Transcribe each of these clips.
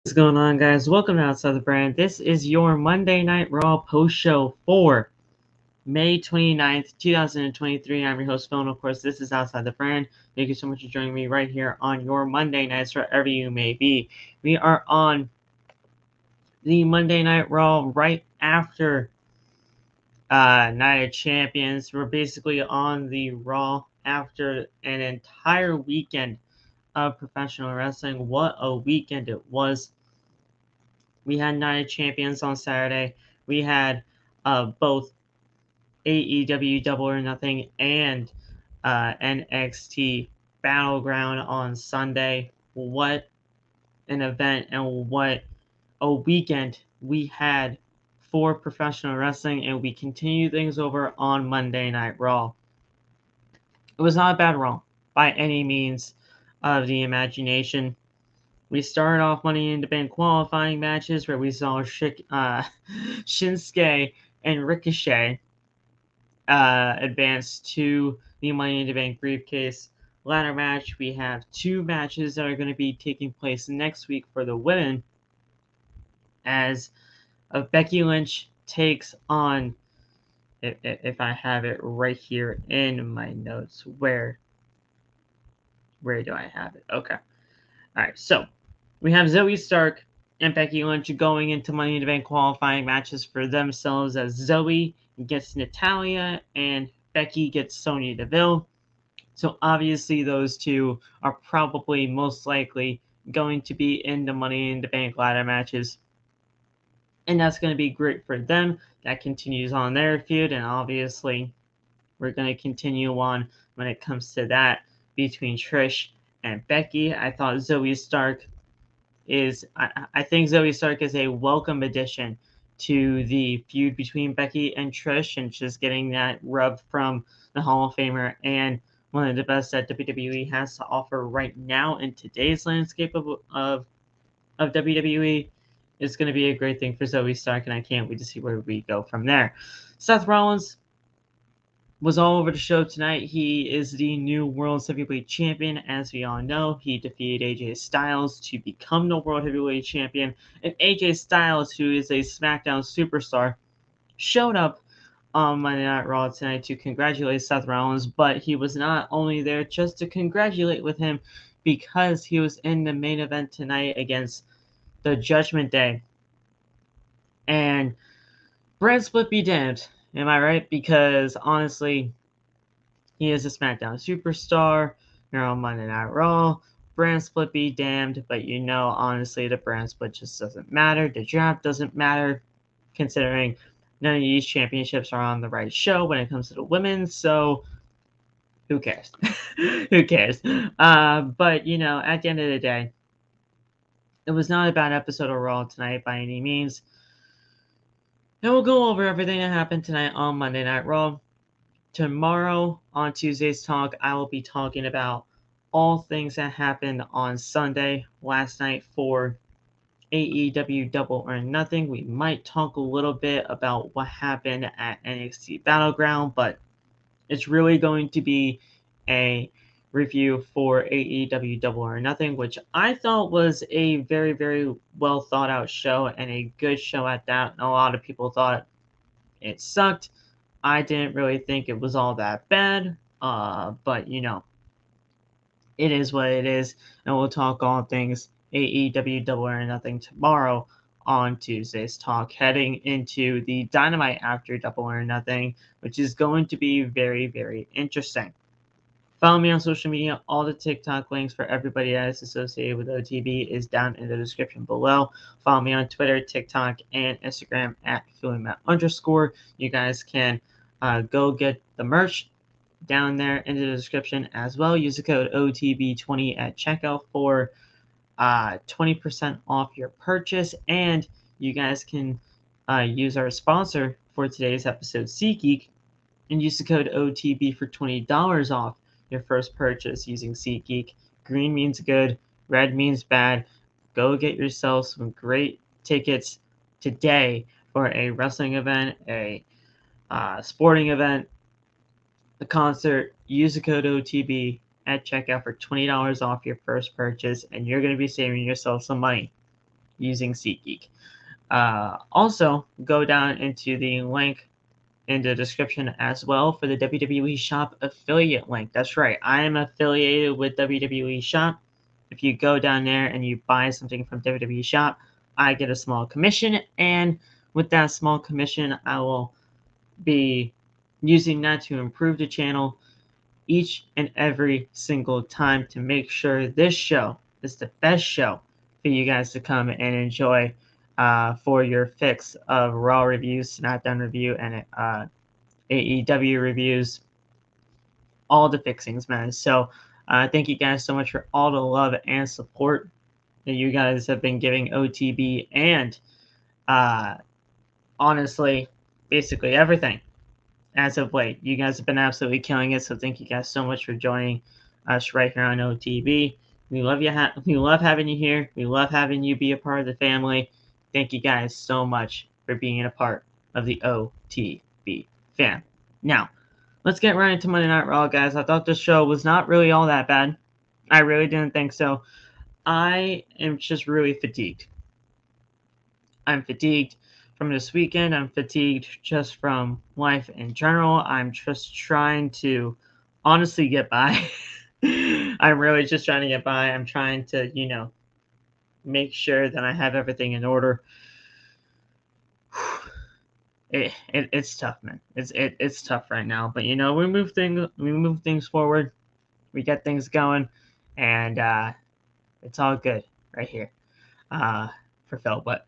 What's going on, guys? Welcome to Outside the Brand. This is your Monday Night Raw post show for May 29th, 2023. I'm your host, Phil, and of course, this is Outside the Brand. Thank you so much for joining me right here on your Monday nights, wherever you may be. We are on the Monday Night Raw right after Night of Champions. We're basically on the Raw after an entire weekend of professional wrestling. What a weekend it was. We had Night of Champions on Saturday. We had both AEW Double or Nothing and NXT Battleground on Sunday. What an event and what a weekend we had for professional wrestling, and we continue things over on Monday Night Raw. It was not a bad Raw by any means of the imagination. We started off Money in the Bank qualifying matches where we saw Shinsuke and Ricochet advance to the Money in the Bank briefcase ladder match. We have two matches that are going to be taking place next week for the women, as Becky Lynch takes on, if I have it right here in my notes, where do I have it? Okay. All right, so we have Zoe Stark and Becky Lynch going into Money in the Bank qualifying matches for themselves, as Zoe gets Natalya and Becky gets Sonya Deville. So obviously those two are probably most likely going to be in the Money in the Bank ladder matches. And that's going to be great for them. That continues on their feud, and obviously we're going to continue on when it comes to that between Trish and Becky. I thought Zoe Stark I think Zoe Stark is a welcome addition to the feud between Becky and Trish, and just getting that rub from the Hall of Famer and one of the best that WWE has to offer right now in today's landscape of WWE is going to be a great thing for Zoe Stark, and I can't wait to see where we go from there. Seth Rollins was all over the show tonight. He is the new World Heavyweight Champion, as we all know. He defeated AJ Styles to become the World Heavyweight Champion. And AJ Styles, who is a SmackDown superstar, showed up on Monday Night Raw tonight to congratulate Seth Rollins, but he was not only there just to congratulate with him, because he was in the main event tonight against the Judgment Day. And brand split be damned. Am I right? Because honestly, he is a SmackDown superstar. You're on Monday Night Raw. Brand split be damned. But honestly, the brand split just doesn't matter. The draft doesn't matter, considering none of these championships are on the right show when it comes to the women. So who cares? Who cares? But at the end of the day, it was not a bad episode of Raw tonight by any means. And we'll go over everything that happened tonight on Monday Night Raw. Tomorrow, on Tuesday's Talk, I will be talking about all things that happened on Sunday, last night, for AEW Double or Nothing. We might talk a little bit about what happened at NXT Battleground, but it's really going to be a review for AEW Double or Nothing, which I thought was a very, very well thought out show, and a good show at that. And a lot of people thought it sucked. I didn't really think it was all that bad, but it is what it is, and we'll talk all things AEW Double or Nothing tomorrow on Tuesday's Talk, heading into the Dynamite after Double or Nothing, which is going to be very, very interesting. Follow me on social media. All the TikTok links for everybody that is associated with OTB is down in the description below. Follow me on Twitter, TikTok, and Instagram at @PhillyMatt_. You guys can go get the merch down there in the description as well. Use the code OTB20 at checkout for 20% off your purchase. And you guys can use our sponsor for today's episode, SeatGeek, and use the code OTB for $20 off your first purchase using SeatGeek. Green means good, red means bad. Go get yourself some great tickets today for a wrestling event, a sporting event, a concert. Use the code OTB at checkout for $20 off your first purchase, and you're going to be saving yourself some money using SeatGeek. Also, go down into the link in the description as well for the WWE Shop affiliate link. That's right, I am affiliated with WWE Shop. If you go down there and you buy something from WWE Shop, I get a small commission, and with that small commission, I will be using that to improve the channel each and every single time to make sure this show is the best show for you guys to come and enjoy for your fix of Raw reviews, SmackDown review, and AEW reviews, all the fixings, man. So thank you guys so much for all the love and support that you guys have been giving OTB and honestly, basically everything as of late. You guys have been absolutely killing it, so thank you guys so much for joining us right here on OTB. We love you. We love having you here. We love having you be a part of the family. Thank you guys so much for being a part of the OTB fam. Now, let's get right into Monday Night Raw, guys. I thought this show was not really all that bad. I really didn't think so. I am just really fatigued. I'm fatigued from this weekend. I'm fatigued just from life in general. I'm just trying to honestly get by. I'm really just trying to get by. I'm trying to, make sure that I have everything in order. It's tough, man. It's tough right now, but we move things forward. We get things going, and it's all good right here for Phil. But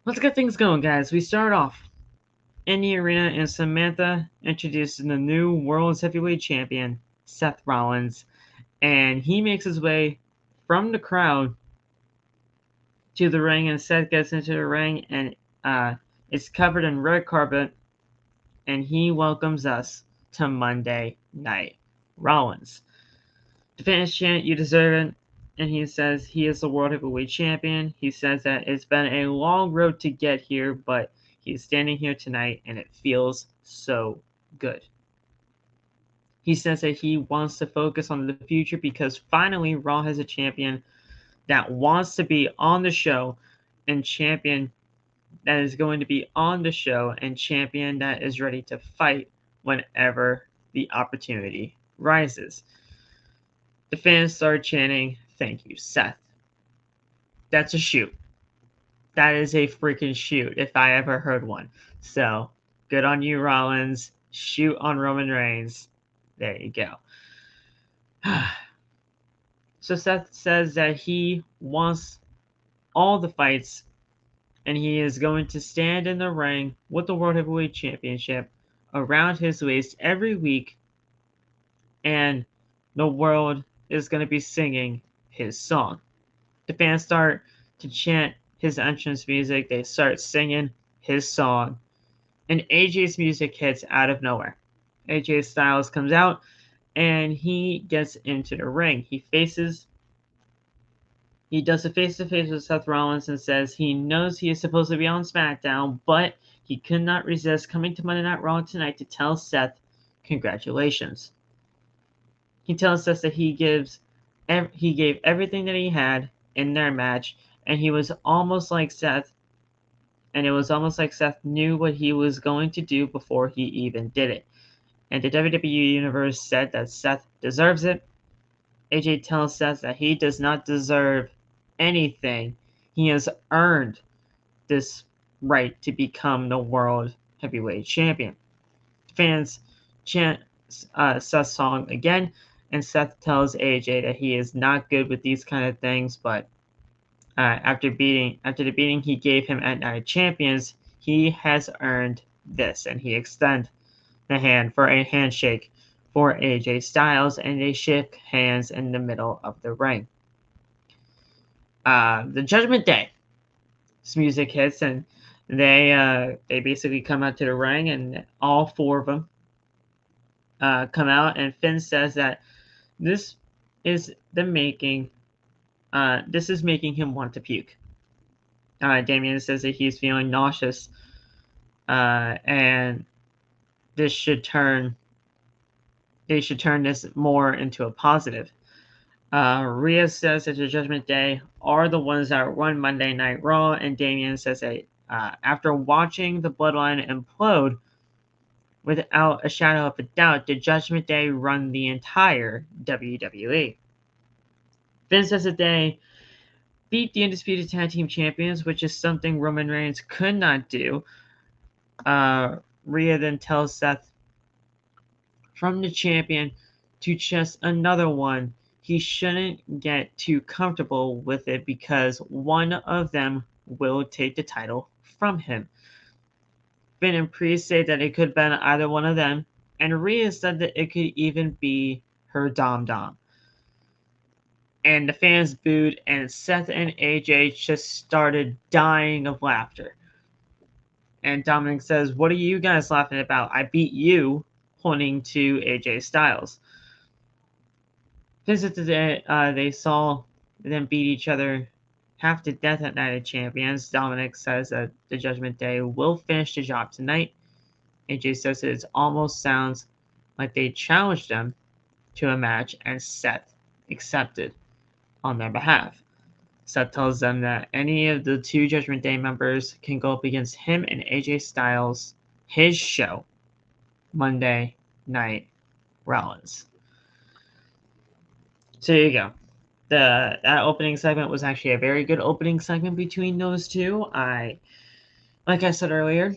let's get things going, guys. We start off in the arena, and Samantha introduces the new World's Heavyweight Champion, Seth Rollins, and he makes his way from the crowd to the ring, and Seth gets into the ring, and it's covered in red carpet, and he welcomes us to Monday Night Rollins. The fans chant, "You deserve it," and he says he is the World Heavyweight Champion. He says that it's been a long road to get here, but he's standing here tonight, and it feels so good. He says that he wants to focus on the future because finally Raw has a champion that wants to be on the show, and champion that is going to be on the show, and champion that is ready to fight whenever the opportunity rises. The fans start chanting, "Thank you, Seth." That's a shoot. That is a freaking shoot if I ever heard one. So, good on you, Rollins. Shoot on Roman Reigns. There you go. So Seth says that he wants all the fights, and he is going to stand in the ring with the World Heavyweight Championship around his waist every week, and the world is going to be singing his song. The fans start to chant his entrance music. They start singing his song, and AJ's music hits out of nowhere. AJ Styles comes out, and he gets into the ring. He does a face-to-face with Seth Rollins and says he knows he is supposed to be on SmackDown, but he could not resist coming to Monday Night Raw tonight to tell Seth congratulations. He tells Seth that he gave everything that he had in their match, and it was almost like Seth knew what he was going to do before he even did it. And the WWE Universe said that Seth deserves it. AJ tells Seth that he does not deserve anything. He has earned this right to become the World Heavyweight Champion. Fans chant Seth's song again, and Seth tells AJ that he is not good with these kind of things, but after the beating he gave him at Night of Champions, he has earned this, and he extends the hand for a handshake for AJ Styles, and they shake hands in the middle of the ring. The Judgment Day. This music hits, and they basically come out to the ring, and all four of them come out, and Finn says that this is making him want to puke. Damian says that he's feeling nauseous, and they should turn this more into a positive. Rhea says that the Judgment Day are the ones that run Monday Night Raw, and Damian says that after watching the Bloodline implode, without a shadow of a doubt, the Judgment Day run the entire WWE. Finn says that they beat the Undisputed Tag Team Champions, which is something Roman Reigns could not do. Rhea then tells Seth from the champion to just another one, he shouldn't get too comfortable with it because one of them will take the title from him. Finn and Priest say that it could have been either one of them, and Rhea said that it could even be her Dom. And the fans booed, and Seth and AJ just started dying of laughter. And Dominic says, "What are you guys laughing about? I beat you," pointing to AJ Styles. Visit today, they saw them beat each other half to death at Night of Champions. Dominic says that the Judgment Day will finish the job tonight. AJ says that it almost sounds like they challenged them to a match, and Seth accepted on their behalf. Seth tells them that any of the two Judgment Day members can go up against him and AJ Styles, his show, Monday Night Rollins. So there you go. That opening segment was actually a very good opening segment between those two. Like I said earlier,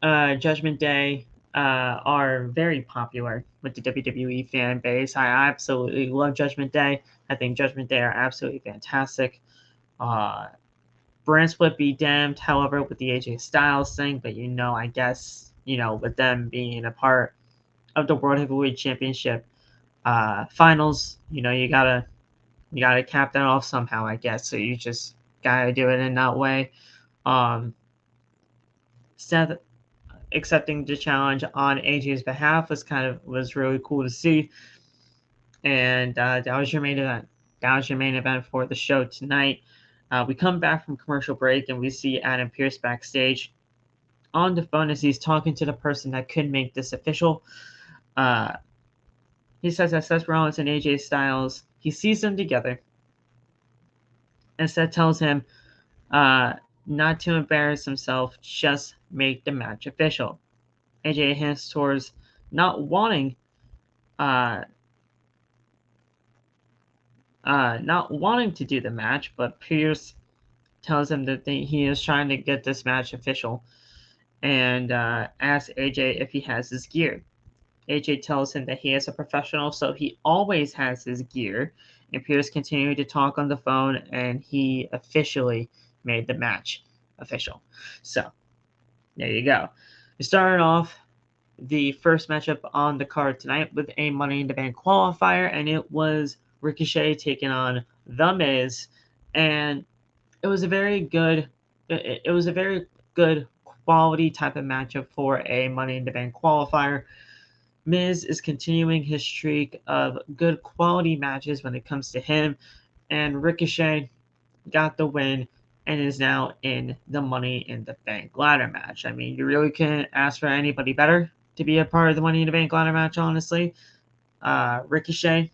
Judgment Day are very popular with the WWE fan base. I absolutely love Judgment Day. I think Judgment Day are absolutely fantastic. Brand split be damned, however, with the AJ Styles thing, but I guess, with them being a part of the World Heavyweight Championship finals, you gotta cap that off somehow, I guess. So you just gotta do it in that way. Seth accepting the challenge on AJ's behalf was really cool to see. And that was your main event. That was your main event for the show tonight. We come back from commercial break and we see Adam Pearce backstage on the phone as he's talking to the person that could make this official. He says that Seth Rollins and AJ Styles, he sees them together. And Seth tells him not to embarrass himself, just make the match official. AJ hints towards not wanting to do the match, but Pearce tells him that he is trying to get this match official and asks AJ if he has his gear. AJ tells him that he is a professional, so he always has his gear. And Pearce continued to talk on the phone, and he officially made the match official. So, there you go. We started off the first matchup on the card tonight with a Money in the Bank qualifier, and it was Ricochet taking on The Miz, and it was a very good quality type of matchup for a Money in the Bank qualifier. Miz is continuing his streak of good quality matches when it comes to him, and Ricochet got the win and is now in the Money in the Bank ladder match. I mean, you really couldn't ask for anybody better to be a part of the Money in the Bank ladder match, honestly. Ricochet,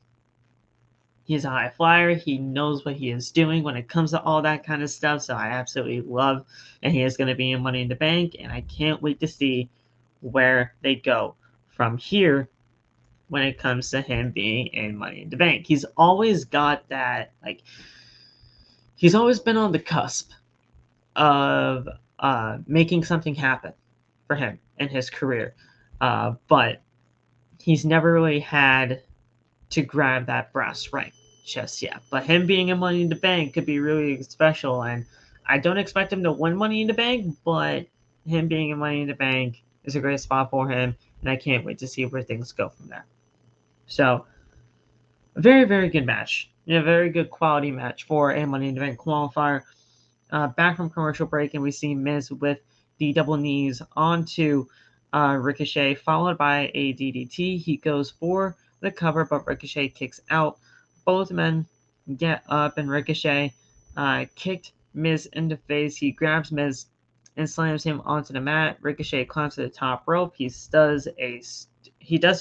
he's a high flyer. He knows what he is doing when it comes to all that kind of stuff, so I absolutely love, and he is going to be in Money in the Bank, and I can't wait to see where they go from here when it comes to him being in Money in the Bank. He's always got that, he's always been on the cusp of making something happen for him in his career. But he's never really had to grab that brass ring just yet. But him being in Money in the Bank could be really special, and I don't expect him to win Money in the Bank, but him being in Money in the Bank is a great spot for him, and I can't wait to see where things go from there. So, a very, very good match. A very good quality match for a Money in the Bank qualifier. Back from commercial break, and we see Miz with the double knees onto Ricochet, followed by a DDT. He goes for the cover, but Ricochet kicks out. Both men get up, and Ricochet kicked Miz in the face. He grabs Miz and slams him onto the mat. Ricochet climbs to the top rope. He does a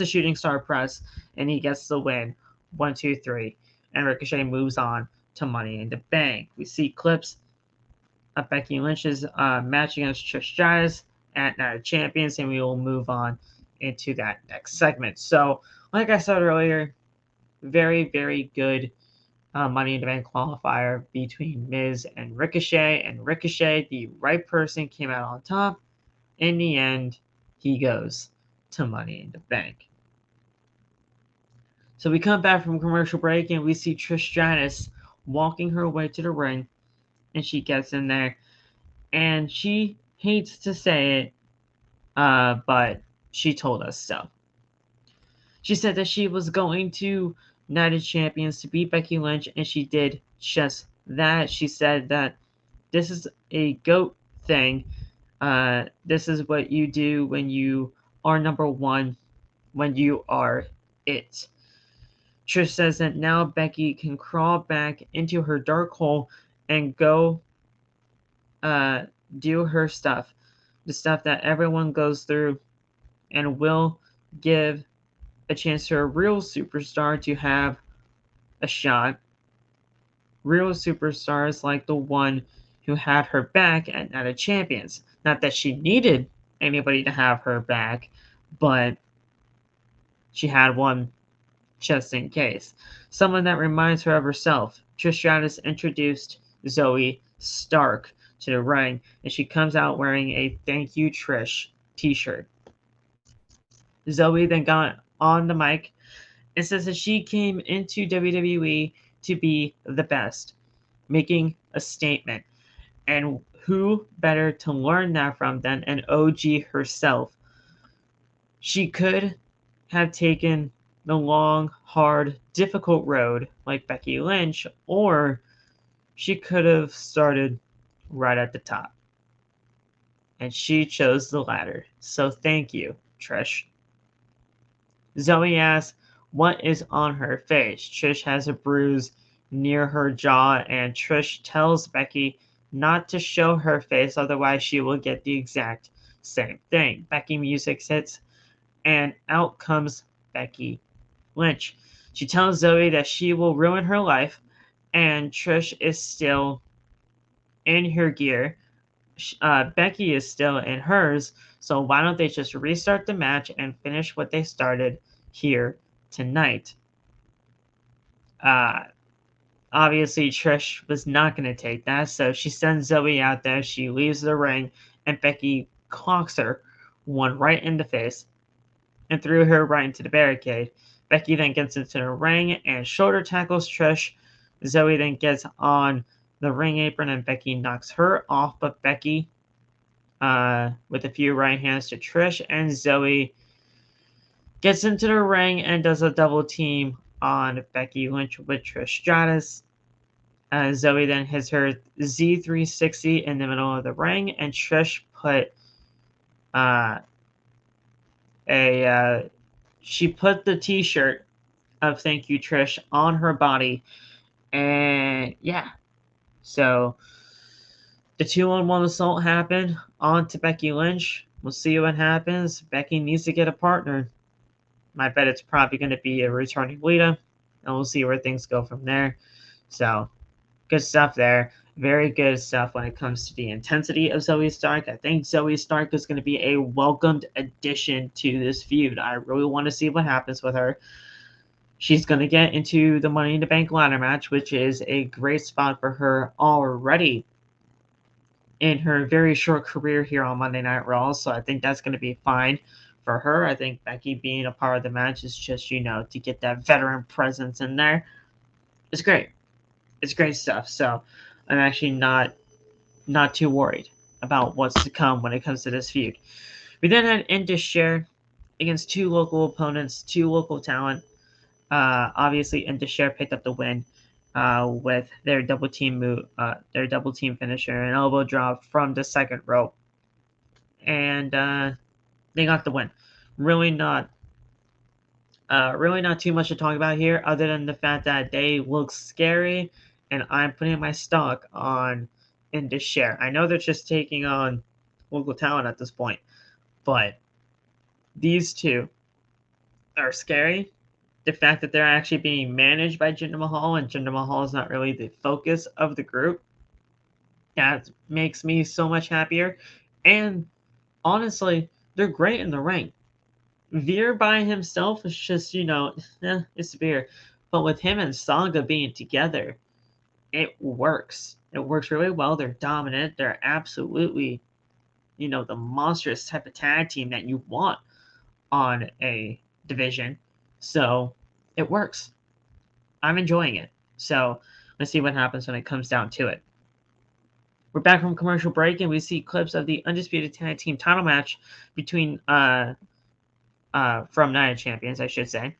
shooting star press, and he gets the win. 1, 2, 3, and Ricochet moves on to Money in the Bank. We see clips of Becky Lynch's match against Trish Stratus at Night of Champions, and we will move on into that next segment. So, like I said earlier, very, very good Money in the Bank qualifier between Miz and Ricochet. And Ricochet, the right person, came out on top. In the end, he goes to Money in the Bank. So we come back from commercial break, and we see Trish Stratus walking her way to the ring, and she gets in there, and she hates to say it, but she told us so. She said that she was going to Night of Champions to beat Becky Lynch, and she did just that. She said that this is a GOAT thing. This is what you do when you are number one, when you are it. Trish says that now Becky can crawl back into her dark hole and go do her stuff. The stuff that everyone goes through, and will give a chance to a real superstar to have a shot. Real superstars like the one who had her back at Night of Champions. Not that she needed anybody to have her back, but she had one just in case. Someone that reminds her of herself. Trish Stratus introduced Zoe Stark to the ring, and she comes out wearing a "Thank You Trish" t-shirt. Zoe then got on the mic and says that she came into WWE to be the best, making a statement. And who better to learn that from than an OG herself? She could have taken the long, hard, difficult road like Becky Lynch, or she could have started right at the top. And she chose the latter. So thank you, Trish. Zoe asks what is on her face. Trish has a bruise near her jaw, and Trish tells Becky not to show her face, otherwise she will get the exact same thing. Becky music hits, and out comes Becky Lynch. She tells Zoe that she will ruin her life, and Trish is still in her gear. Becky is still in hers, so why don't they just restart the match and finish what they started here tonight? Obviously, Trish was not going to take that, so she sends Zoe out there. She leaves the ring, and Becky clocks her one right in the face and threw her right into the barricade. Becky then gets into the ring and shoulder tackles Trish. Zoe then gets on the ring apron, and Becky knocks her off, but Becky, with a few right hands to Trish, and Zoe gets into the ring and does a double team on Becky Lynch with Trish Stratus. Zoe then hits her Z360 in the middle of the ring, and Trish put she put the t-shirt of "Thank You Trish" on her body, and yeah, so the 2-on-1 assault happened onto Becky Lynch. We'll see what happens. Becky needs to get a partner. I bet it's probably going to be a returning Lita, and we'll see where things go from there. So, good stuff there. Very good stuff when it comes to the intensity of Zoe Stark. I think Zoe Stark is going to be a welcomed addition to this feud. I really want to see what happens with her. She's going to get into the Money in the Bank ladder match, which is a great spot for her already in her very short career here on Monday Night Raw. So I think that's going to be fine for her. I think Becky being a part of the match is just, to get that veteran presence in there. It's great. It's great stuff. So I'm actually not too worried about what's to come when it comes to this feud. We then had Indus Sher against two local opponents, two local talent. Obviously, Indus Sher picked up the win with their double team move, their double team finisher, an elbow drop from the second rope. And They got the win. Really not too much to talk about here, other than the fact that they look scary, and I'm putting my stock on in this share. I know they're just taking on local talent at this point, but these two are scary. The fact that they're actually being managed by Jinder Mahal, and Jinder Mahal is not really the focus of the group, that makes me so much happier. And honestly, they're great in the ring. Veer by himself is just, it's Veer. But with him and Sangha being together, it works. It works really well. They're dominant. They're absolutely, the monstrous type of tag team that you want on a division. So it works. I'm enjoying it. So let's see what happens when it comes down to it. We're back from commercial break, and we see clips of the Undisputed Tag Team title match between from Night of Champions, I should say.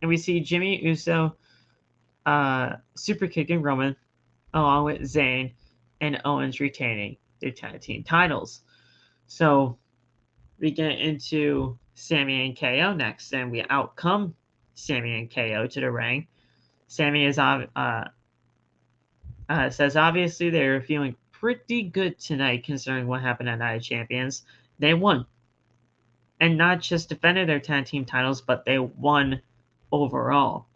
And we see Jimmy Uso super kicking Roman, along with Zayn and Owens retaining their tag team titles. So we get into Sami and KO next, and we outcome Sami and KO to the ring. Sami is says obviously they're feeling pretty good tonight considering what happened at Night of Champions. They won. And not just defended their tag team titles, but they won overall.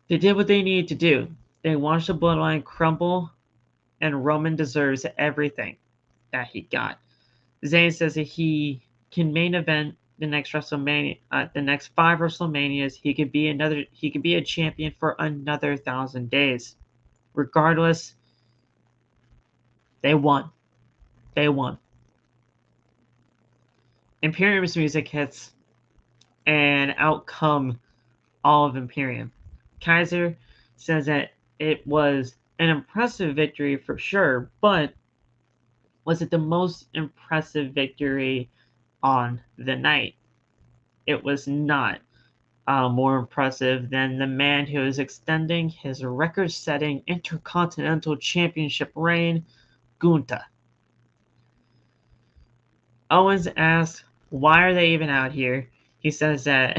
They did what they needed to do. They watched the bloodline crumble, and Roman deserves everything that he got. Zayn says that he can main event the next WrestleMania, the next 5 WrestleManias. He could be a champion for another 1,000 days. Regardless, they won. They won. Imperium's music hits, and out come all of Imperium. Kaiser says that it was an impressive victory for sure, but was it the most impressive victory on the night? It was not more impressive than the man who is extending his record-setting Intercontinental Championship reign, GUNTHER. Owens asks, why are they even out here? He says that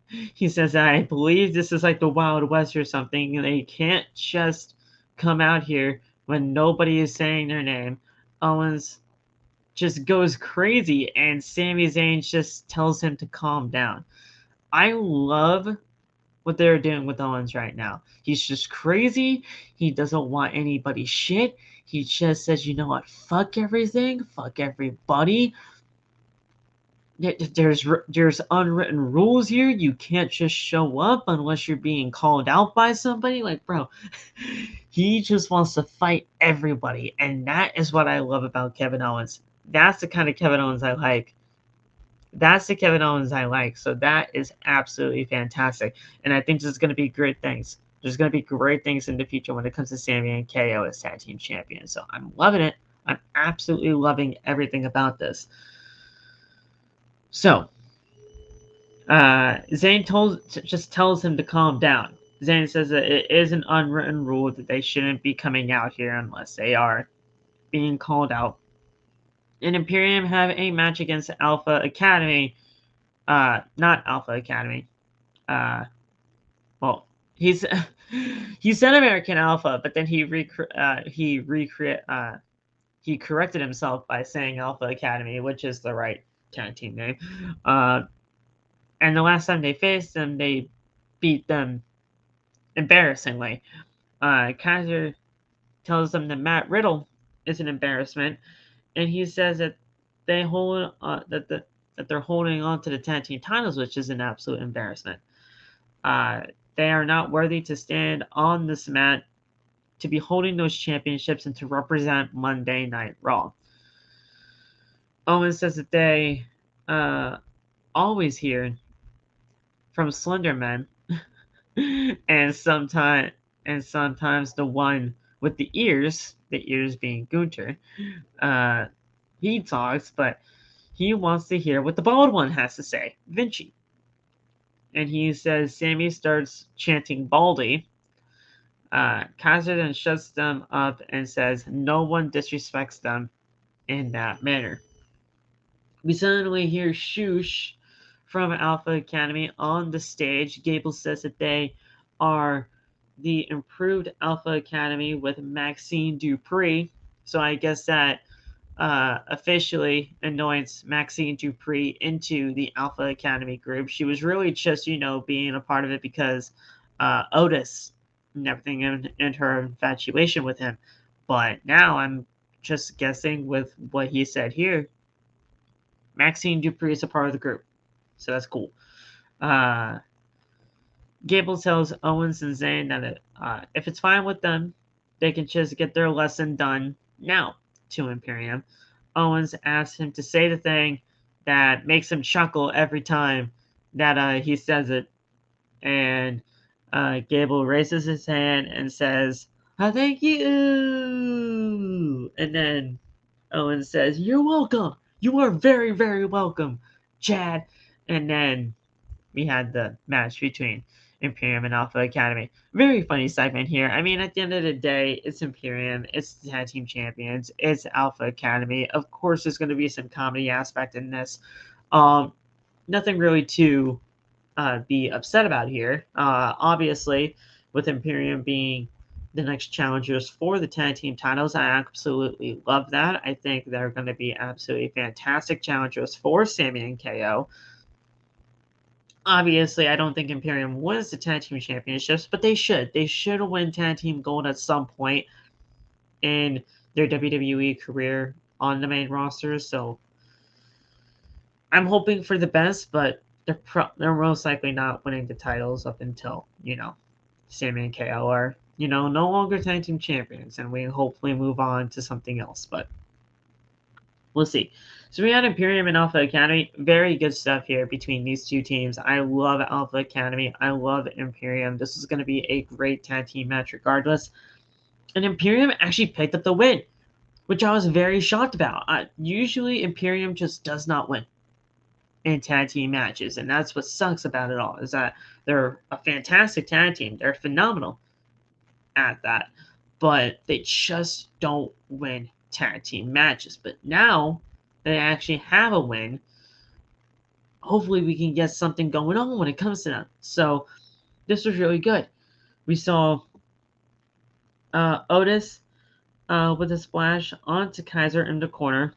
I believe this is like the Wild West or something. They can't just come out here when nobody is saying their name. Owens just goes crazy, and Sami Zayn just tells him to calm down. I love what they're doing with Owens right now. He's just crazy. He doesn't want anybody's shit. He just says, you know what, fuck everything, fuck everybody. There's unwritten rules here. You can't just show up unless you're being called out by somebody. Like, bro, he just wants to fight everybody, and that is what I love about Kevin Owens. That's the kind of Kevin Owens I like. So that is absolutely fantastic, and I think this is going to be great things. There's going to be great things in the future when it comes to Sami and KO as tag team champions. So I'm loving it. I'm absolutely loving everything about this. So, Zayn just tells him to calm down. Zayn says that it is an unwritten rule that they shouldn't be coming out here unless they are being called out. And Imperium have a match against Alpha Academy. Not Alpha Academy. Well, he said American Alpha, but then he corrected himself by saying Alpha Academy, which is the right tag team name. And the last time they faced them, they beat them embarrassingly. Kaiser tells them that Matt Riddle is an embarrassment, and he says that they're holding on to the tag team titles, which is an absolute embarrassment. They are not worthy to stand on this mat, to be holding those championships, and to represent Monday Night Raw. Owens says that they always hear from Slender Men, and sometimes the one with the ears being Gunther, he talks, but he wants to hear what the bald one has to say, Vinci. And he says Sami starts chanting Baldy. Kaiser then shuts them up and says no one disrespects them in that manner. We suddenly hear Shush from Alpha Academy on the stage. Gable says that they are the improved Alpha Academy with Maxine Dupree. So I guess that officially anoints Maxine Dupree into the Alpha Academy group. She was really just, being a part of it because Otis and everything and her infatuation with him. But now I'm just guessing with what he said here. Maxine Dupree is a part of the group. So that's cool. Uh, Gable tells Owens and Zayn that if it's fine with them, they can just get their lesson done now to Imperium. Owens asks him to say the thing that makes him chuckle every time that he says it. And Gable raises his hand and says, thank you. And then Owens says, you're welcome. You are very, very welcome, Chad. And then we had the match between Imperium and Alpha Academy. Very funny segment here. I mean, at the end of the day, it's Imperium, it's the Tag Team Champions, it's Alpha Academy. Of course, there's going to be some comedy aspect in this. Nothing really to be upset about here. Obviously, with Imperium being the next challengers for the tag team titles, I absolutely love that. I think they're going to be absolutely fantastic challengers for Sami and KO. Obviously, I don't think Imperium wins the tag team championships, but they should. They should win tag team gold at some point in their WWE career on the main roster. So I'm hoping for the best, but they're most likely not winning the titles up until Sami and KO are no longer tag team champions, and we hopefully move on to something else. But we'll see. So we had Imperium and Alpha Academy. Very good stuff here between these two teams. I love Alpha Academy. I love Imperium. This is going to be a great tag team match regardless. And Imperium actually picked up the win, which I was very shocked about. Usually Imperium just does not win in tag team matches, and that's what sucks about it all, is that they're a fantastic tag team. They're phenomenal at that, but they just don't win tag team matches. But now they actually have a win. Hopefully we can get something going on when it comes to them. So this was really good. We saw Otis with a splash onto Kaiser in the corner.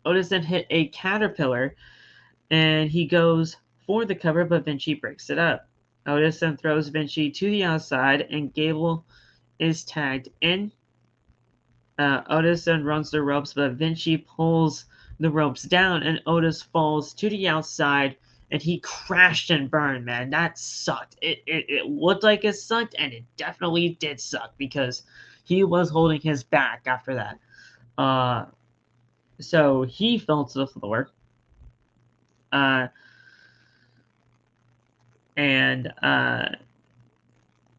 Otis then hit a caterpillar, and he goes for the cover, but Vinci breaks it up. Otis then throws Vinci to the outside, and Gable is tagged in. Otis then runs the ropes, but Vinci pulls the ropes down, and Otis falls to the outside, and he crashed and burned, man. That sucked. It looked like it sucked, and it definitely did suck, because he was holding his back after that. So he fell to the floor. And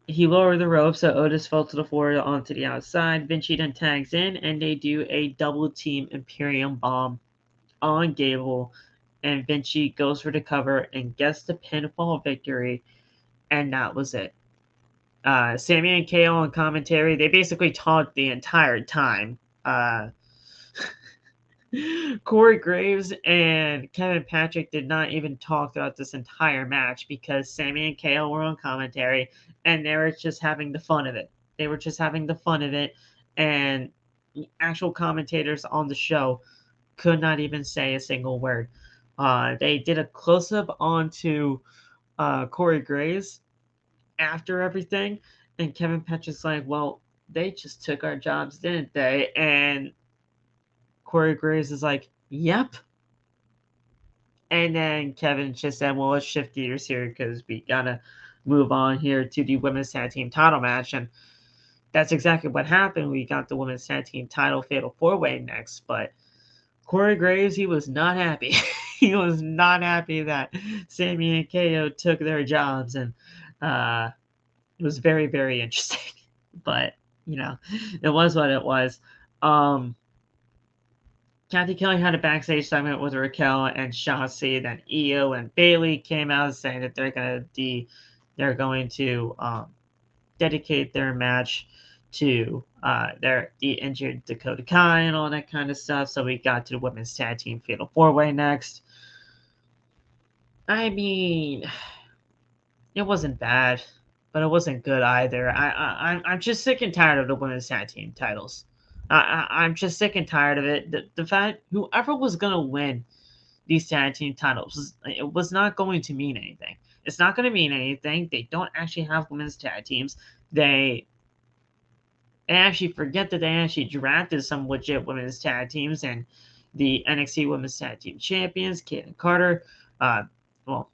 he lowered the rope, so Otis fell to the floor onto the outside. Vinci then tags in, and they do a double team Imperium bomb on Gable, and Vinci goes for the cover and gets the pinfall victory, and that was it. Sami and KO on commentary, they basically talked the entire time. Corey Graves and Kevin Patrick did not even talk throughout this entire match because Sami and KO were on commentary, and they were just having the fun of it. They were just having the fun of it, and the actual commentators on the show could not even say a single word. They did a close-up onto Corey Graves after everything, and Kevin Patrick's like, well, they just took our jobs, didn't they? And Corey Graves is like, yep. And then Kevin just said, well, let's shift gears here because we got to move on here to the women's tag team title match. And that's exactly what happened. We got the women's tag team title fatal four-way next. But Corey Graves, he was not happy. He was not happy that Sami and KO took their jobs. And it was very, very interesting. But, it was what it was. Kathy Kelly had a backstage segment with Raquel and Shotzi. Then Io and Bayley came out saying that they're going to dedicate their match to the injured Dakota Kai and all that kind of stuff. So we got to the women's tag team fatal 4-way next. I mean, it wasn't bad, but it wasn't good either. I'm just sick and tired of the women's tag team titles. I'm just sick and tired of it. The fact whoever was gonna win these tag team titles, it was not going to mean anything. It's not going to mean anything. They don't actually have women's tag teams. They actually forget that they actually drafted some legit women's tag teams, and the NXT Women's Tag Team Champions, Kayden Carter. Well,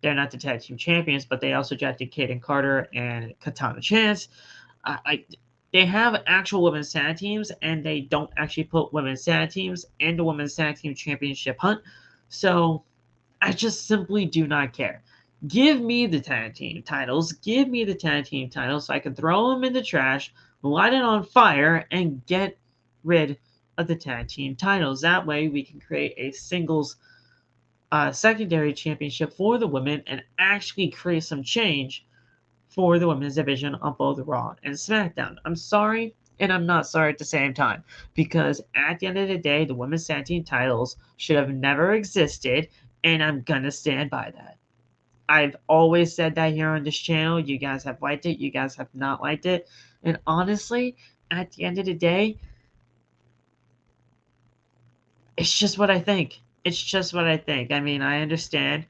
they're not the tag team champions, but they also drafted Kayden Carter and Katana Chance. They have actual women's tag teams, and they don't actually put women's tag teams in the women's tag team championship hunt. So I just simply do not care. Give me the tag team titles. Give me the tag team titles so I can throw them in the trash, light it on fire, and get rid of the tag team titles. That way we can create a singles secondary championship for the women and actually create some change for the women's division on both Raw and SmackDown. I'm sorry, and I'm not sorry at the same time, because at the end of the day, the women's tag team titles should have never existed, and I'm gonna stand by that. I've always said that here on this channel. You guys have liked it, you guys have not liked it, and honestly, at the end of the day, it's just what I think. It's just what I think. I mean, I understand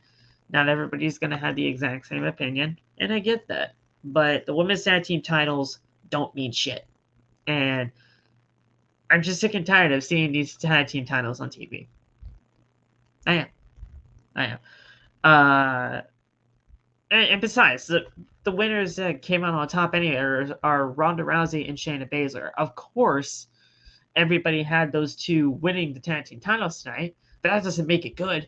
not everybody's going to have the exact same opinion, and I get that. But the women's tag team titles don't mean shit. And I'm just sick and tired of seeing these tag team titles on TV. I am. And besides, the winners that came out on top anyway are Ronda Rousey and Shayna Baszler. Of course, everybody had those two winning the tag team titles tonight, but that doesn't make it good.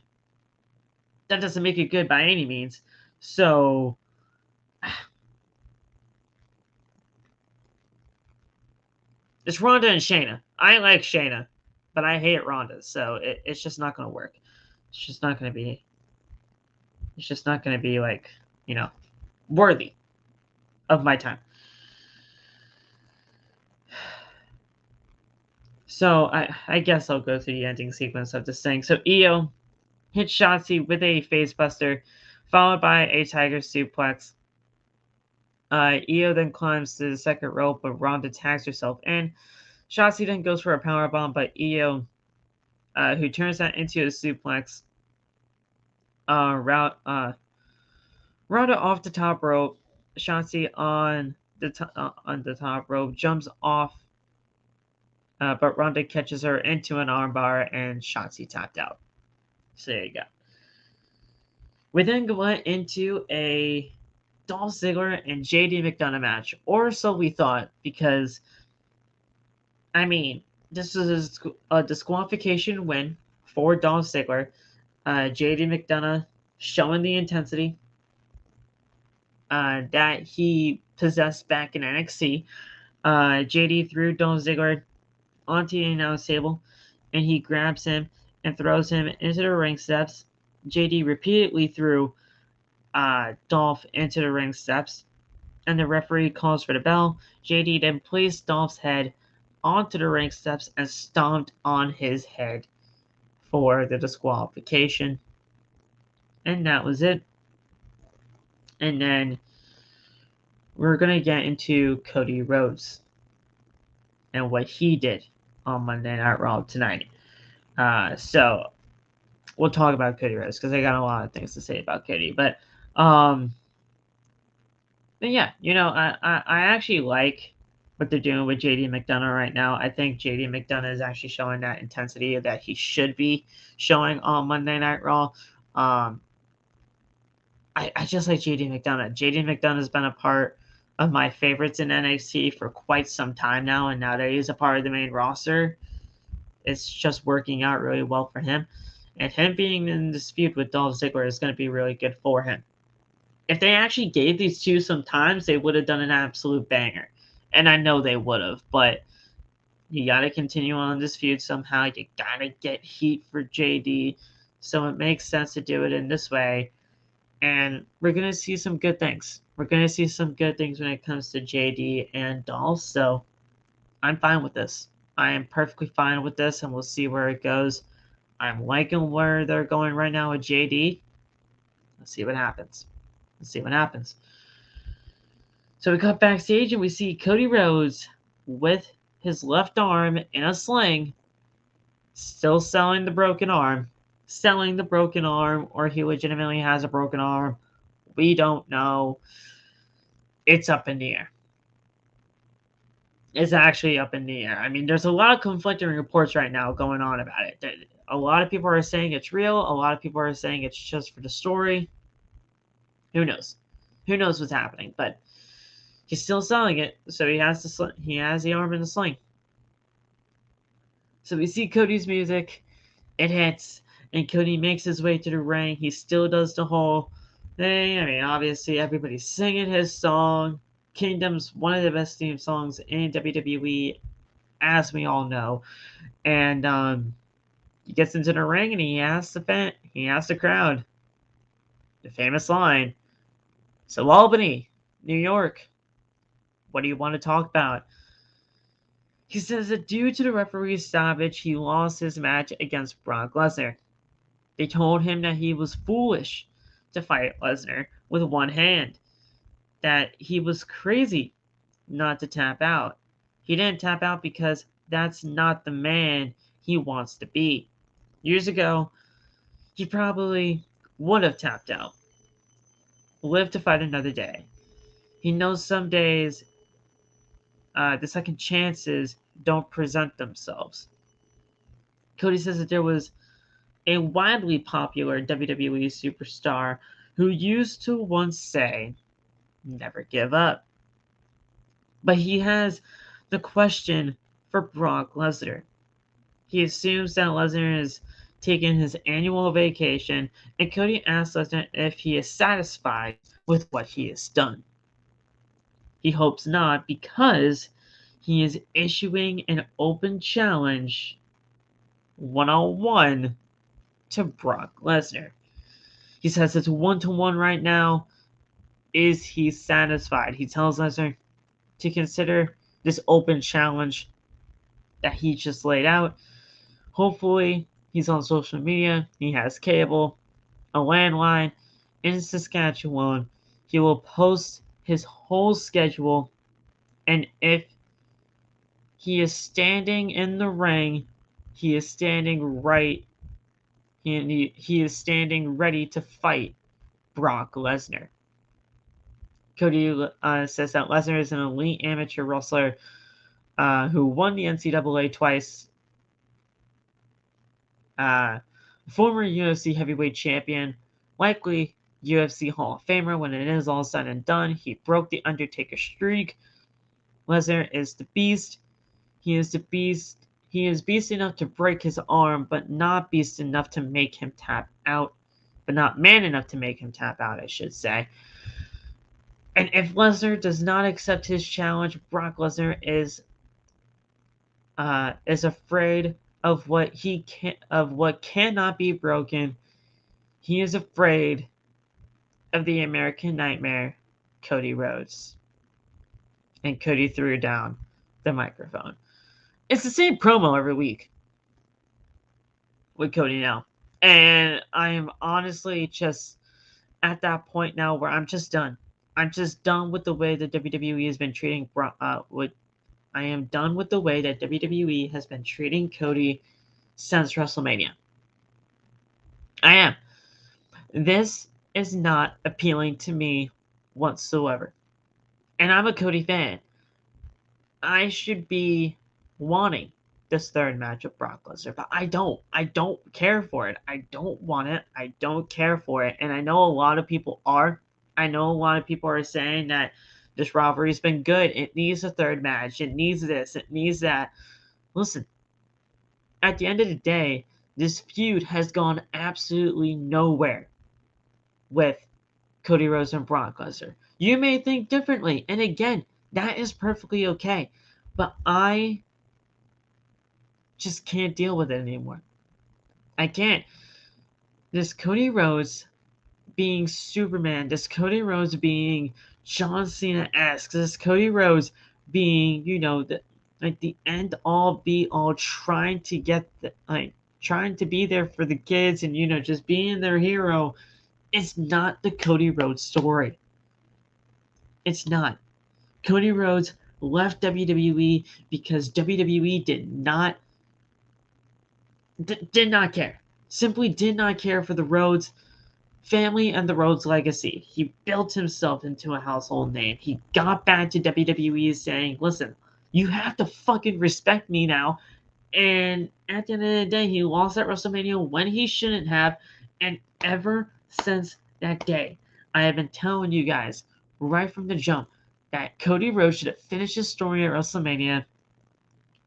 That doesn't make it good by any means. So it's Ronda and Shayna. I like Shayna, but I hate Ronda, so it's just not going to work. It's just not going to be. It's just not going to be like, worthy of my time. So I guess I'll go through the ending sequence of this thing. So IYO hits Shotzi with a facebuster, followed by a tiger suplex. IYO then climbs to the second rope, but Ronda tags herself in. Shotzi then goes for a powerbomb, but IYO, who turns that into a suplex, Ronda off the top rope. Shotzi on the top rope jumps off, but Ronda catches her into an armbar, and Shotzi tapped out. So there you go. We then go into a Dolph Ziggler and JD McDonough match, or so we thought, because, I mean, this is a disqualification win for Dolph Ziggler. JD McDonough showing the intensity that he possessed back in NXT. JD threw Dolph Ziggler onto the announce table, and he grabs him and throws him into the ring steps. JD repeatedly threw Dolph into the ring steps, and the referee calls for the bell. JD then placed Dolph's head onto the ring steps and stomped on his head for the disqualification. And that was it. And then we're going to get into Cody Rhodes and what he did on Monday Night Raw tonight. So we'll talk about Cody Rhodes because I got a lot of things to say about Cody. But yeah, I actually like what they're doing with JD McDonough right now. I think JD McDonough is actually showing that intensity that he should be showing on Monday Night Raw. I just like JD McDonough. JD McDonough has been a part of my favorites in NXT for quite some time now, and now that he's a part of the main roster, it's just working out really well for him. And him being in dispute with Dolph Ziggler is going to be really good for him. If they actually gave these two some times, they would have done an absolute banger. And I know they would have, but you got to continue on this feud somehow. You got to get heat for JD. So it makes sense to do it in this way. And we're going to see some good things. We're going to see some good things when it comes to JD and Dolph, so I'm fine with this. I am perfectly fine with this, and we'll see where it goes. I'm liking where they're going right now with JD. Let's see what happens. Let's see what happens. So we cut backstage and we see Cody Rhodes with his left arm in a sling, still selling the broken arm. Selling the broken arm, or he legitimately has a broken arm. We don't know. It's up in the air. It's actually up in the air. I mean, there's a lot of conflicting reports right now going on about it. A lot of people are saying it's real. A lot of people are saying it's just for the story. Who knows? Who knows what's happening? But he's still selling it, so he has the arm in the sling. So we see Cody's music. It hits, and Cody makes his way to the ring. He still does the whole thing. I mean, obviously, everybody's singing his song. Kingdom's one of the best theme songs in WWE, as we all know. And he gets into the ring and he asks the crowd the famous line. So Albany, New York, what do you want to talk about? He says that due to the referee's stoppage, he lost his match against Brock Lesnar. They told him that he was foolish to fight Lesnar with one hand, that he was crazy not to tap out. He didn't tap out because that's not the man he wants to be. Years ago, he probably would have tapped out, lived to fight another day. He knows some days the second chances don't present themselves. Cody says that there was a widely popular WWE superstar who used to once say, never give up. But he has the question for Brock Lesnar. He assumes that Lesnar is taking his annual vacation, and Cody asks Lesnar if he is satisfied with what he has done. He hopes not, because he is issuing an open challenge one-on-one to Brock Lesnar. He says it's 1-1 right now. Is he satisfied? He tells Lesnar to consider this open challenge that he just laid out. Hopefully, he's on social media. He has cable, a landline in Saskatchewan. He will post his whole schedule, and if he is standing in the ring, he is standing right. He is standing ready to fight Brock Lesnar. Cody says that Lesnar is an elite amateur wrestler who won the NCAA twice. Former UFC heavyweight champion, likely UFC Hall of Famer when it is all said and done. He broke the Undertaker streak. Lesnar is the beast. He is the beast. He is beast enough to break his arm, but not beast enough to make him tap out. But not man enough to make him tap out, I should say. And if Lesnar does not accept his challenge, Brock Lesnar is afraid of what cannot be broken. He is afraid of the American Nightmare, Cody Rhodes. And Cody threw down the microphone. It's the same promo every week with Cody now. And I am honestly just at that point now where I'm just done. I'm just done with the way that WWE has been treating I am done with the way that WWE has been treating Cody since WrestleMania. I am. This is not appealing to me whatsoever. And I'm a Cody fan. I should be wanting this third match with Brock Lesnar, but I don't. I don't care for it. I don't want it. I don't care for it. And I know a lot of people are. I know a lot of people are saying that this rivalry's been good. It needs a third match. It needs this. It needs that. Listen, at the end of the day, this feud has gone absolutely nowhere with Cody Rhodes and Brock Lesnar. You may think differently, and again, that is perfectly okay. But I just can't deal with it anymore. I can't. This Cody Rhodes being Superman, this Cody Rhodes being John Cena asks, is Cody Rhodes being, the end all be all, trying to get trying to be there for the kids and just being their hero? It's not the Cody Rhodes story. It's not. Cody Rhodes left WWE because WWE did not care. Simply did not care for the Rhodes family and the Rhodes legacy. He built himself into a household name. He got back to WWE saying, listen, you have to fucking respect me now. And at the end of the day, he lost at WrestleMania when he shouldn't have. And ever since that day, I have been telling you guys right from the jump that Cody Rhodes should have finished his story at WrestleMania.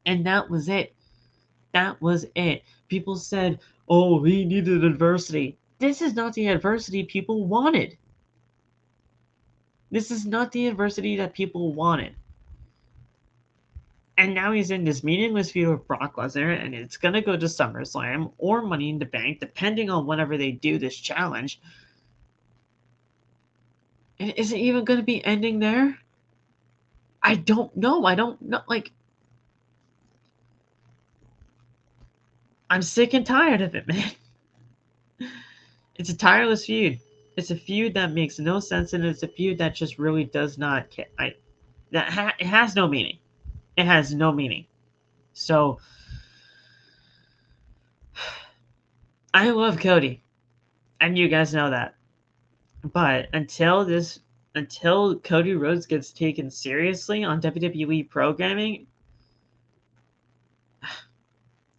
And that was it. That was it. People said, oh, he needed adversity. This is not the adversity people wanted. This is not the adversity that people wanted. And now he's in this meaningless feud with Brock Lesnar, and it's going to go to SummerSlam or Money in the Bank, depending on whenever they do this challenge. And is it even going to be ending there? I don't know. I'm sick and tired of it, man. It's a tireless feud. It's a feud that makes no sense, and it's a feud that just really does not care. It has no meaning. It has no meaning. So, I love Cody, and you guys know that. But until Cody Rhodes gets taken seriously on WWE programming,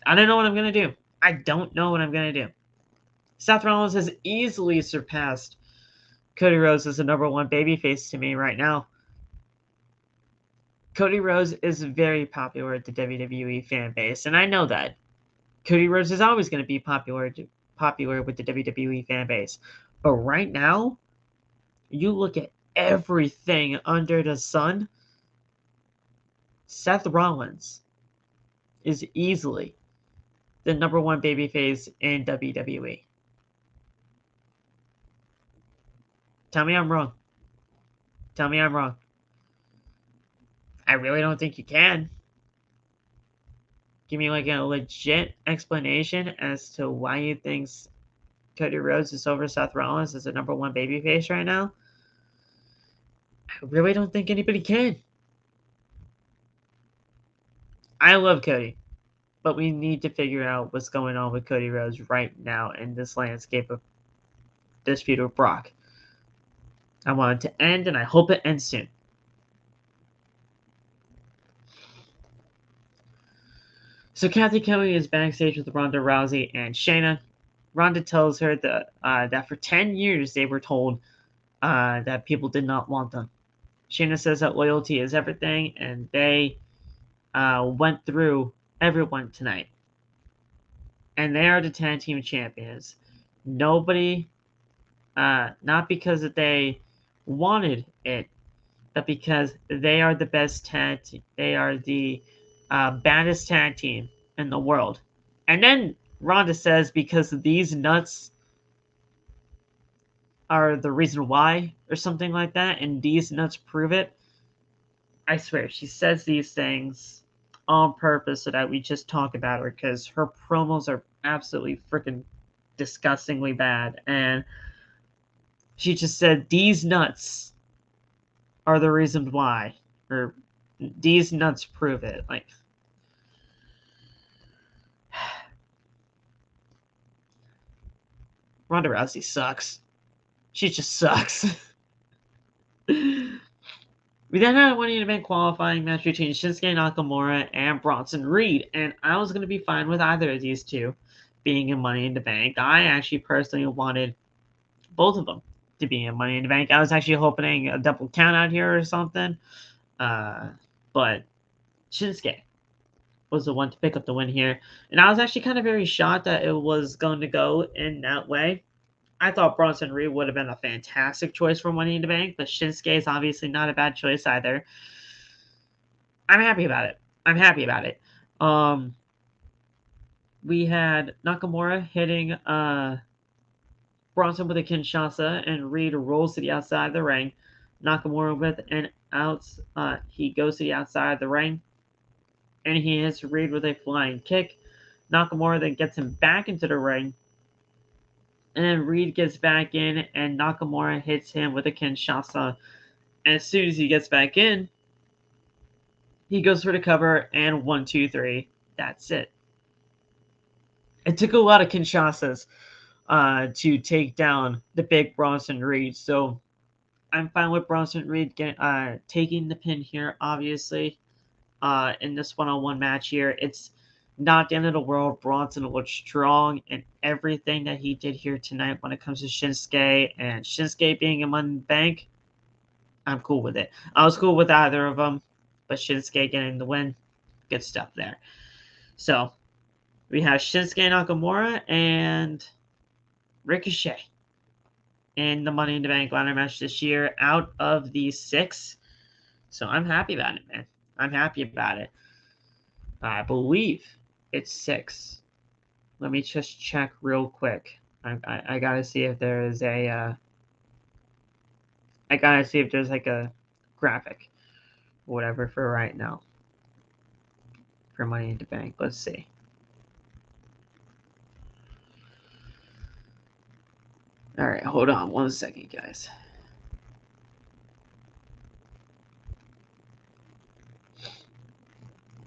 I don't know what I'm gonna do. I don't know what I'm gonna do. Seth Rollins has easily surpassed Cody Rhodes as the number one babyface to me right now. Cody Rhodes is very popular with the WWE fan base, and I know that. Cody Rhodes is always going to be popular with the WWE fan base. But right now, you look at everything under the sun, Seth Rollins is easily the number one babyface in WWE. Tell me I'm wrong. Tell me I'm wrong. I really don't think you can. Give me like a legit explanation as to why you think Cody Rhodes is over Seth Rollins as the number one babyface right now. I really don't think anybody can. I love Cody, but we need to figure out what's going on with Cody Rhodes right now in this landscape of this feud with Brock. I want it to end, and I hope it ends soon. So Kathy Kelly is backstage with Ronda Rousey and Shayna. Ronda tells her that for 10 years they were told that people did not want them. Shayna says that loyalty is everything, and they went through everyone tonight. And they are the tag team champions. Nobody, not because they wanted it, but because they are the best tag team. They are the baddest tag team in the world. And then Ronda says, because these nuts are the reason why, or something like that, and these nuts prove it. I swear, she says these things on purpose so that we just talk about her, because her promos are absolutely freaking disgustingly bad. And she just said, these nuts are the reason why, or these nuts prove it. Like, Ronda Rousey sucks. She just sucks. We then had a Money in the Bank qualifying match between Shinsuke Nakamura and Bronson Reed, and I was going to be fine with either of these two being in Money in the Bank. I actually personally wanted both of them to be in Money in the Bank. I was actually hoping a double count out here or something, but Shinsuke was the one to pick up the win here, and I was actually kind of very shocked that it was going to go in that way. I thought Bronson Reed would have been a fantastic choice for Money in the Bank, but Shinsuke is obviously not a bad choice either. I'm happy about it. We had Nakamura hitting Bronson with a Kinshasa, and Reed rolls to the outside of the ring. Nakamura with an outs. He goes to the outside of the ring, and he hits Reed with a flying kick. Nakamura then gets him back into the ring, and then Reed gets back in, and Nakamura hits him with a Kinshasa. And as soon as he gets back in, he goes for the cover, and 1, 2, 3. That's it. It took a lot of Kinshasas to take down the big Bronson Reed. So I'm fine with Bronson Reed taking the pin here, obviously, in this one-on-one match here. It's not the end of the world. Bronson looked strong in everything that he did here tonight when it comes to Shinsuke. And Shinsuke being in Money in the Bank, I'm cool with it. I was cool with either of them, but Shinsuke getting the win, good stuff there. So we have Shinsuke Nakamura and Ricochet in the Money in the Bank ladder match this year out of these 6. So I'm happy about it, man. I'm happy about it. I believe it's 6. Let me just check real quick. I gotta see if there is a. I gotta see if there's like a graphic, or whatever for right now. For Money in the Bank, let's see. All right, hold on 1 second, guys.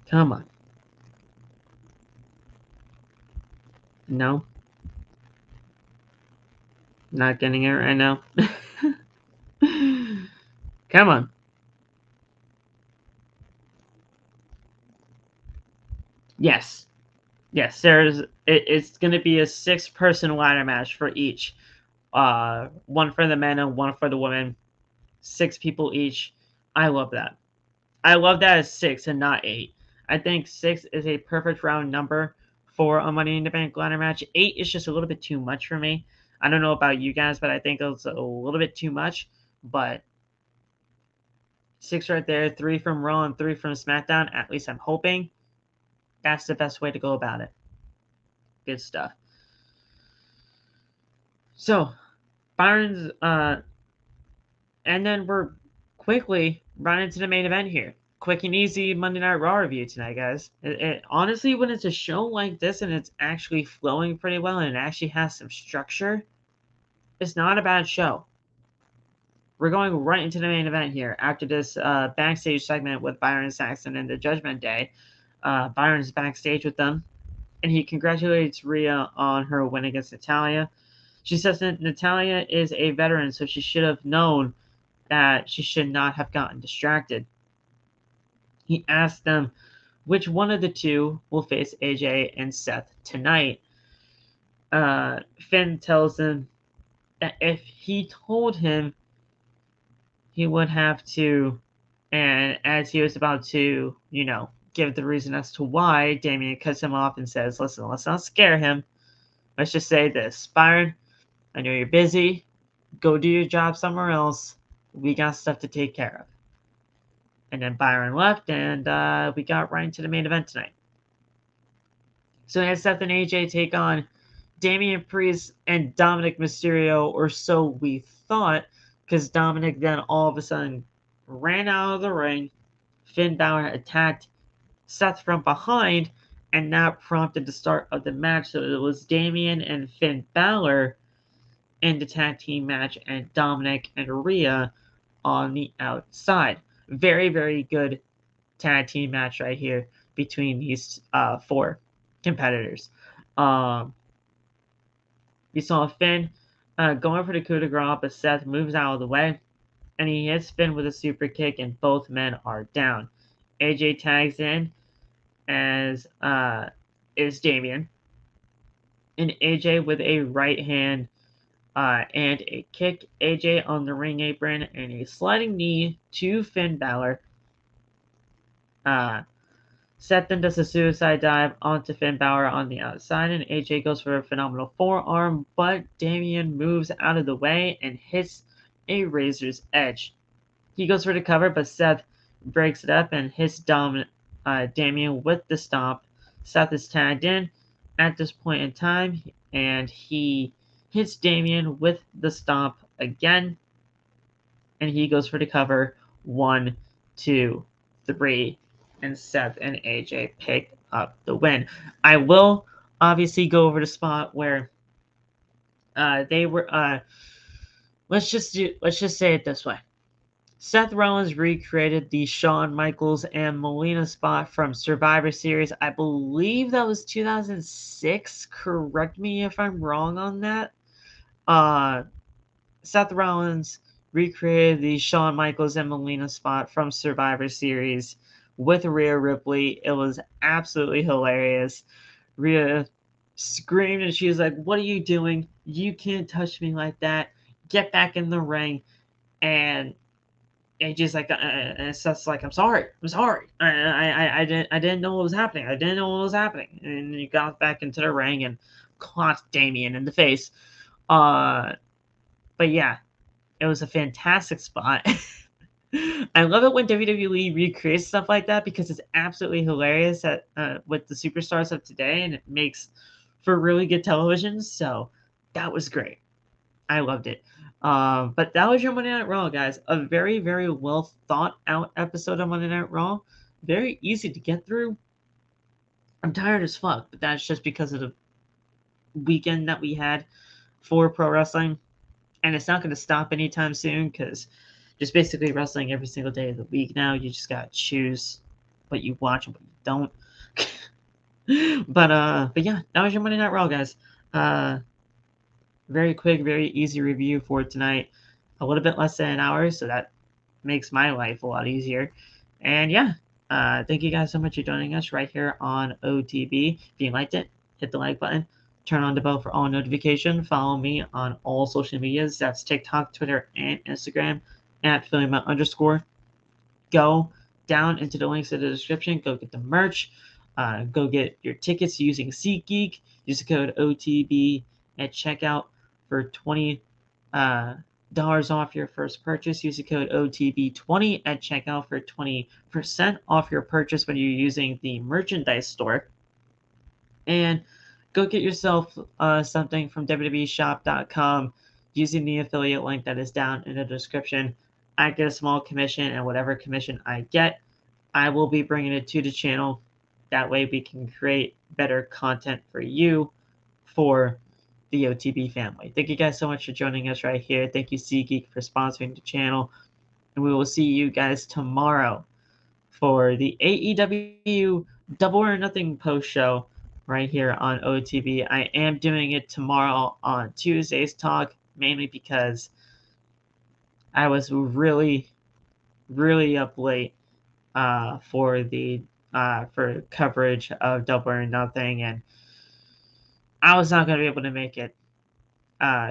Come on. No. Not getting it right now. Come on. Yes. Yes, it's going to be a 6-person ladder match for each. 1 for the men and 1 for the women. 6 people each. I love that. I love that it's 6 and not 8. I think 6 is a perfect round number for a Money in the Bank ladder match. 8 is just a little bit too much for me. I don't know about you guys, but I think it's a little bit too much. But 6 right there, 3 from Raw and 3 from SmackDown. At least I'm hoping that's the best way to go about it. Good stuff. So, Byron's, and then we're quickly running into the main event here. Quick and easy Monday Night Raw review tonight, guys. Honestly, when it's a show like this and it's actually flowing pretty well and it actually has some structure, it's not a bad show. We're going right into the main event here after this backstage segment with Byron Saxton and the Judgment Day. Byron's backstage with them, and he congratulates Rhea on her win against Natalya. She says that Natalya is a veteran, so she should have known that she should not have gotten distracted. He asked them which one of the two will face AJ and Seth tonight. Finn tells him that if he told him, he would have to, and as he was about to, give the reason as to why, Damian cuts him off and says, listen, let's not scare him. Let's just say this. Byron, I know you're busy. Go do your job somewhere else. We got stuff to take care of. And then Byron left, and we got right into the main event tonight. So as Seth and AJ take on Damian Priest and Dominic Mysterio, or so we thought, because Dominic then all of a sudden ran out of the ring. Finn Balor attacked Seth from behind, and that prompted the start of the match. So it was Damian and Finn Balor in the tag team match, and Dominic and Rhea on the outside. Very, very good tag team match right here between these 4 competitors. We saw Finn going for the coup de grace, but Seth moves out of the way, and he hits Finn with a super kick, and both men are down. AJ tags in, as is Damian, and AJ with a right hand and a kick. AJ on the ring apron and a sliding knee to Finn Balor. Seth then does a suicide dive onto Finn Balor on the outside, and AJ goes for a phenomenal forearm, but Damian moves out of the way and hits a razor's edge. He goes for the cover, but Seth breaks it up and hits Damian with the stomp. Seth is tagged in at this point in time, and he hits Damian with the stomp again. and he goes for the cover. 1, 2, 3, and Seth and AJ pick up the win. I will obviously go over the spot where they were. Let's just say it this way. Seth Rollins recreated the Shawn Michaels and Melina spot from Survivor Series. I believe that was 2006. Correct me if I'm wrong on that. Seth Rollins recreated the Shawn Michaels and Melina spot from Survivor Series with Rhea Ripley. It was absolutely hilarious. Rhea screamed and she was like, "What are you doing? You can't touch me like that. Get back in the ring." And AJ's like, and Seth's like, I'm sorry. I didn't know what was happening. And he got back into the ring and caught Damian in the face. But yeah, it was a fantastic spot. I love it when WWE recreates stuff like that because it's absolutely hilarious with the superstars of today, and it makes for really good television. So that was great. I loved it. But that was your Monday Night Raw, guys. A very, very well thought out episode of Monday Night Raw. Very easy to get through. I'm tired as fuck, but that's just because of the weekend that we had for pro wrestling. And it's not going to stop anytime soon because just basically wrestling every single day of the week now. You just got to choose what you watch and what you don't. But yeah, that was your Monday Night Raw, guys. Very quick, very easy review for tonight. A little bit less than an hour, so that makes my life a lot easier. And yeah, thank you guys so much for joining us right here on OTB. If you liked it, hit the like button. Turn on the bell for all notifications. Follow me on all social medias. That's TikTok, Twitter, and Instagram at Phillyma_. Go down into the links in the description. Go get the merch. Go get your tickets using SeatGeek. Use the code OTB at checkout for $20 off your first purchase. Use the code OTB20 at checkout for 20% off your purchase when you're using the merchandise store. And go get yourself something from WWEshop.com using the affiliate link that is down in the description. I get a small commission, and whatever commission I get, I will be bringing it to the channel. That way we can create better content for you, for the OTB family. Thank you guys so much for joining us right here. Thank you, SeatGeek, for sponsoring the channel. And we will see you guys tomorrow for the AEW Double or Nothing post show right here on OTB. I am doing it tomorrow on Tuesday's Talk, mainly because I was really, really up late for coverage of Double or Nothing, and I was not going to be able to make it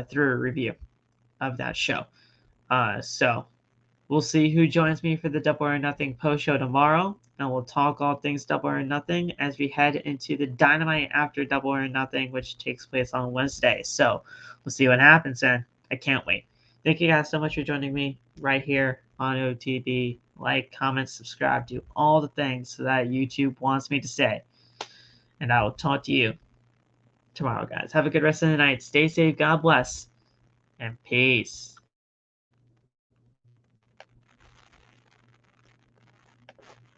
through a review of that show. So we'll see who joins me for the Double or Nothing post show tomorrow, and we'll talk all things Double or Nothing as we head into the Dynamite after Double or Nothing, which takes place on Wednesday. So we'll see what happens then. I can't wait. Thank you guys so much for joining me right here on OTB. Like, comment, subscribe, do all the things that YouTube wants me to say. And I will talk to you tomorrow, guys. Have a good rest of the night. Stay safe. God bless. And peace.